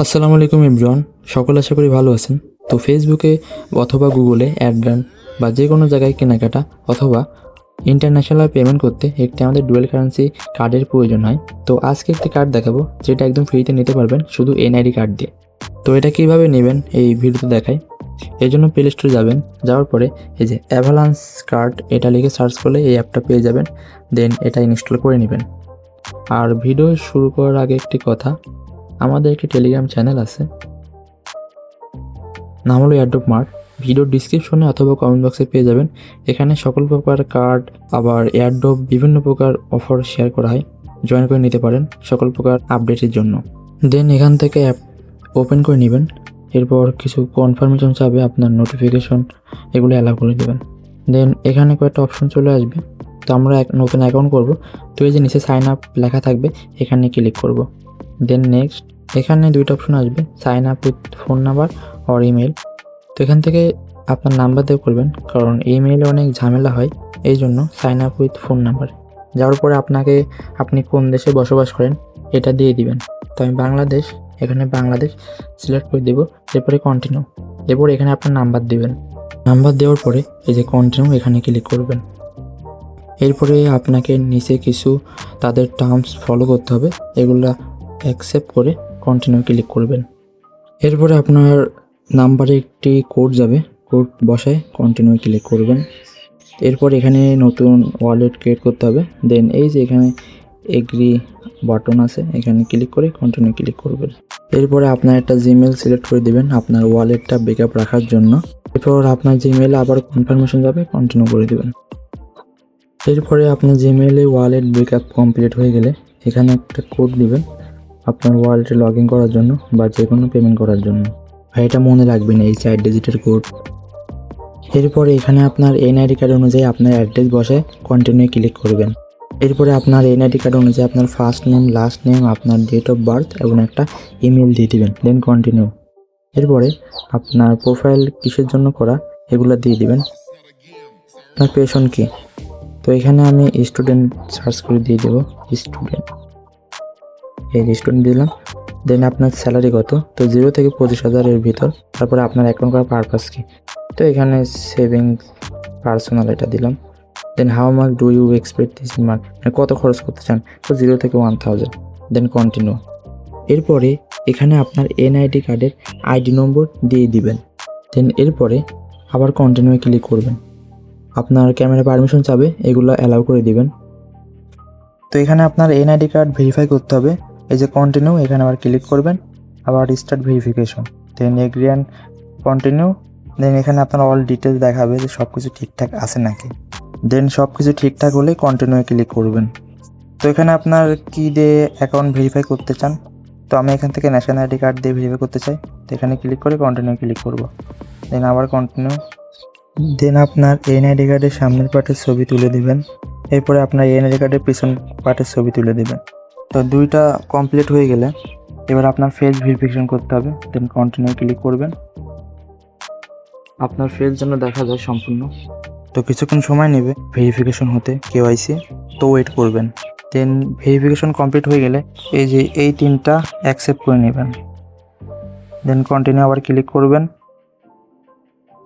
আসসালামু আলাইকুম এভরিওয়ান, সকলে আশা করি ভালো আছেন। তো ফেসবুকে অথবা গুগলে অ্যাড রান বা যে কোনো জায়গায় কেনাকাটা অথবা ইন্টারন্যাশনাল পেমেন্ট করতে একটি আমাদের ডুয়েল কারেন্সি কার্ডের প্রয়োজন হয়। তো আজকে একটি কার্ড দেখাবো যেটা একদম ফ্রিতে নিতে পারবেন শুধু এনআইডি কার্ড দিয়ে। তো এটা কীভাবে নেবেন এই ভিডিওতে দেখায়। এই জন্য প্লে স্টোরে যাবেন, যাওয়ার পরে এই যে অ্যাভালান্স কার্ড এটা লিখে সার্চ করলে এই অ্যাপটা পেয়ে যাবেন। দেন এটা ইনস্টল করে নেবেন। আর ভিডিও শুরু করার আগে একটি কথা, আমাদের একটি টেলিগ্রাম চ্যানেল আছে, নাম হলো এয়ারড্রপ মার্ট। ভিডিও ডিসক্রিপশনে অথবা কমেন্ট বক্সে পেয়ে যাবেন। এখানে সকল প্রকার কার্ড আবার এয়ারড্রপ বিভিন্ন প্রকার অফার শেয়ার করা হয়, জয়েন করে নিতে পারেন সকল প্রকার আপডেটের জন্য। দেন এখান থেকে অ্যাপ ওপেন করে নেবেন। এরপর কিছু কনফার্মেশন চাবে, আপনার নোটিফিকেশন এগুলো অ্যালাউ করে দেবেন। দেন এখানে কয়েকটা অপশন চলে আসবে। তো আমরা এক নতুন অ্যাকাউন্ট করব, তো এই যে নিচে সাইন আপ লেখা থাকবে, এখানে ক্লিক করব। দেন নেক্সট, এখানে দুইটা অপশন আসবে, sign up with phone number or email. তো এখান থেকে আপনার নাম্বার দিয়ে করবেন, কারণ ইমেইলে অনেক ঝামেলা হয়, এই জন্য sign up with phone number. যাওয়ার পরে আপনি কোন দেশে বসবাস করেন এটা দিয়ে দিবেন। তো আমি বাংলাদেশ, এখানে বাংলাদেশ সিলেক্ট করে দেবো। এরপরে কন্টিনিউ, এরপর এখানে আপনার নাম্বার দিবেন। নাম্বার দেওয়ার পরে এই যে কন্টিনিউ এখানে ক্লিক করবেন। এরপরে আপনাকে নিচে কিছু তাদের টার্মস ফলো করতে হবে, এগুলা অ্যাকসেপ্ট করে কন্টিনিউ ক্লিক করবেন। এরপরে আপনার নাম্বারে একটি কোড যাবে, কোড বসায় কন্টিনিউ ক্লিক করবেন। এরপর এখানে নতুন ওয়ালেট ক্রিয়েট করতে হবে। দেন এই যে এখানে এগ্রি বাটন আছে, এখানে ক্লিক করে কন্টিনিউ ক্লিক করবেন। এরপরে আপনার একটা জিমেল সিলেক্ট করে দিবেন আপনার ওয়ালেটটা ব্যাকআপ রাখার জন্য। এরপর আপনার জিমেলে আবার কনফার্মেশন যাবে, কন্টিনিউ করে দিবেন। এরপরে আপনার জিমেইলে ওয়ালেট ব্যাকআপ কমপ্লিট হয়ে গেলে এখানে একটা কোড দিবেন আপনার ওয়ালেটে লগ ইন করার জন্য বা যে কোনো পেমেন্ট করার জন্য। আর এটা মনে রাখবেন, এই 4 ডিজিটের কোড। এরপরে এখানে আপনার এনআইডি কার্ড অনুযায়ী আপনার অ্যাড্রেস বসায় কন্টিনিউ ক্লিক করবেন। এরপরে আপনার এনআইডি কার্ড অনুযায়ী আপনার ফার্স্ট নেম, লাস্ট নেম, আপনার ডেট অফ বার্থ এবং একটা ইমেল দিয়ে দিবেন। Then continue. এরপরে আপনার প্রোফাইল কিসের জন্য করা এগুলো দিয়ে দিবেন। আপনার পেশন কি, তো এখানে আমি স্টুডেন্ট সার্চ করে দিয়ে দেবো স্টুডেন্ট, এই স্টুডেন্ট দিলাম। দেন আপনার স্যালারি কত, তো 0 থেকে 25,000-এর ভিতর। তারপরে আপনার অ্যাকাউন্ট করার পারপাস কি, তো এখানে সেভিংস পার্সোনাল এটা দিলাম। Then how much do you expect this month, মানে কত খরচ করতে চান, তো 0 থেকে 1,000। Then continue. এরপরে এখানে আপনার এনআইডি কার্ডের আইডি নম্বর দিয়ে দিবেন। দেন এরপরে আবার কন্টিনিউ ক্লিক করবেন। আপনার ক্যামেরা পারমিশন চাবে, এগুলো অ্যালাউ করে দিবেন। তো এখানে আপনার এনআইডি কার্ড ভেরিফাই করতে হবে, এই যে কন্টিনিউ, এখানে আবার ক্লিক করবেন, আবার start verification. Then agree and continue. Then এখানে আপনার অল ডিটেলস দেখাবে যে সব কিছু ঠিকঠাক আছে নাকি। দেন সব কিছু ঠিকঠাক হলে কন্টিনিউ ক্লিক করবেন। তো এখানে আপনার কি দিয়ে অ্যাকাউন্ট ভেরিফাই করতে চান, তো আমি এখান থেকে ন্যাশনাল আইডি কার্ড দিয়ে ভেরিফাই করতে চাই, তো এখানে ক্লিক করে কন্টিনিউ ক্লিক করব। দেন আবার কন্টিনিউ। দেন আপনার এনআইডি কার্ডের সামনের পার্টের ছবি তুলে দিবেন। এরপরে আপনার এনআইডি কার্ডের পিছন পার্টের ছবি তুলে দেবেন। তো দুইটা কমপ্লিট হয়ে গেলে এবার আপনার ফেস ভেরিফিকেশন করতে হবে। দেন কন্টিনিউ ক্লিক করবেন। আপনার ফেস যেন দেখা যায় সম্পূর্ণ, তো কিছুক্ষণ সময় নেবে ভেরিফিকেশন হতে, কেওয়াইসি, তো ওয়েট করবেন। দেন ভেরিফিকেশন কমপ্লিট হয়ে গেলে এই যে এই 3টা অ্যাকসেপ্ট করে নেবেন। দেন কন্টিনিউ আবার ক্লিক করবেন।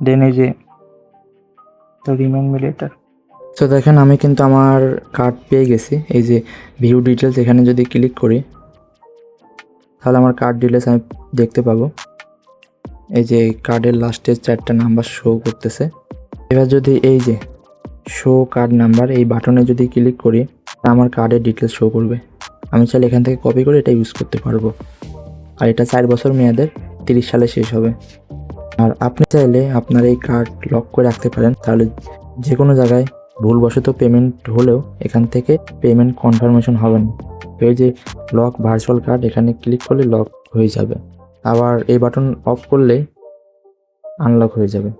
দেন এই যে তো রিমাইন্ড মি লেটার। তো দেখেন আমি কিন্তু আমার কার্ড পেয়ে গেছি। এই যে ভিউ ডিটেলস, এখানে যদি ক্লিক করি তাহলে আমার কার্ড ডিটেলস আমি দেখতে পাবো। এই যে কার্ডের লাস্টের 4টা নাম্বার শো করতেছে। এবার যদি এই যে শো কার্ড নাম্বার এই বাটনে যদি ক্লিক করি, আমার কার্ডের ডিটেলস শো করবে। আমি চাইলে এখান থেকে কপি করে এটা ইউজ করতে পারবো। আর এটা 4 বছর মেয়াদের, 30 সালে শেষ হবে। আর আপনি চাইলে আপনার এই কার্ড লক করে রাখতে পারেন, তাহলে যে কোনো জায়গায় ভুলবশত পেমেন্ট হলেও এখান থেকে পেমেন্ট কনফার্মেশন হবে না। এই যে লক ভার্চুয়াল কার্ড, এখানে ক্লিক করলে লক হয়ে যাবে, আবার এই বাটন অফ করলে আনলক হয়ে যাবে।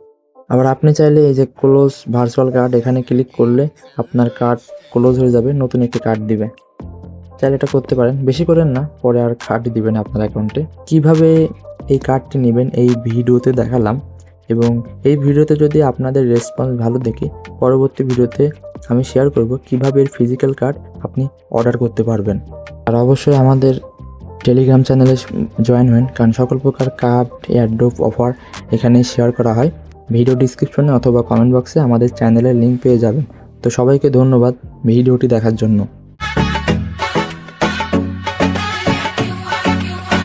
আবার আপনি চাইলে এই যে ক্লোজ ভার্চুয়াল কার্ড, এখানে ক্লিক করলে আপনার কার্ড ক্লোজ হয়ে যাবে, নতুন একটি কার্ড দিবে। চাইলে এটা করতে পারেন, বেশি করেন না, পরে আর কার্ড দিবেন আপনার অ্যাকাউন্টে। কিভাবে এই কার্ডটি নেবেন এই ভিডিওতে দেখালাম, এবং এই ভিডিওতে যদি আপনাদের রেসপন্স ভালো দেখি, পরবর্তী ভিডিওতে আমি শেয়ার করব কিভাবে এর ফিজিক্যাল কার্ড আপনি অর্ডার করতে পারবেন। আর অবশ্যই আমাদের টেলিগ্রাম চ্যানেলে জয়েন হন, কারণ সকল প্রকার কার্ড, এয়ারড্রপ অফার এখানে শেয়ার করা হয়। ভিডিও ডিসক্রিপশনে অথবা কমেন্ট বক্সে আমাদের চ্যানেলের লিঙ্ক পেয়ে যাবেন। তো সবাইকে ধন্যবাদ ভিডিওটি দেখার জন্য।